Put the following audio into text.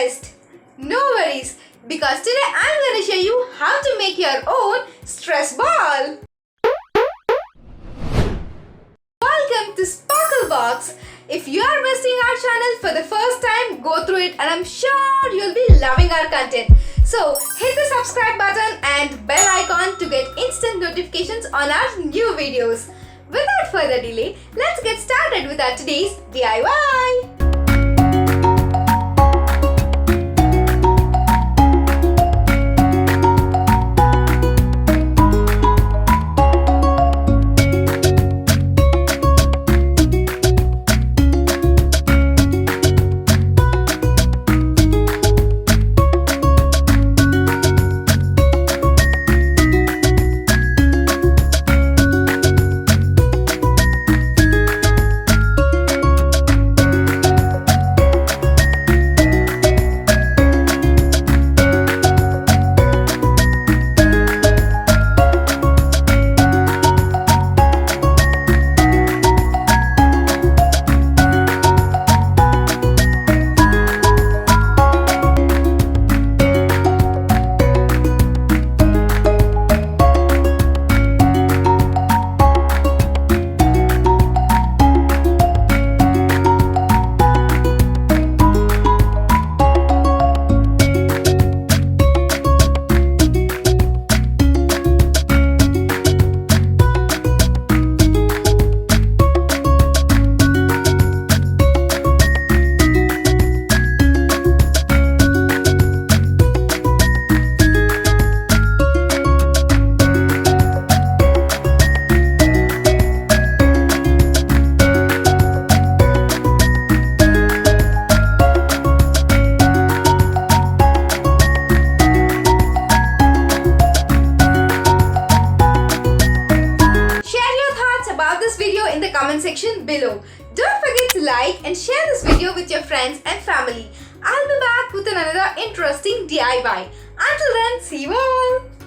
rest. No worries, because today I'm going to show you how to make your own stress ball. Welcome to Sparklebox. If you are visiting our channel for the first time, go through it and I'm sure you'll be loving our content. So hit the subscribe button and bell icon to get instant notifications on our new videos. Without further delay, let's get started with our today's DIY. In the comment section below. Don't forget to like and share this video with your friends and family. I'll be back with another interesting DIY. Until then, see you all.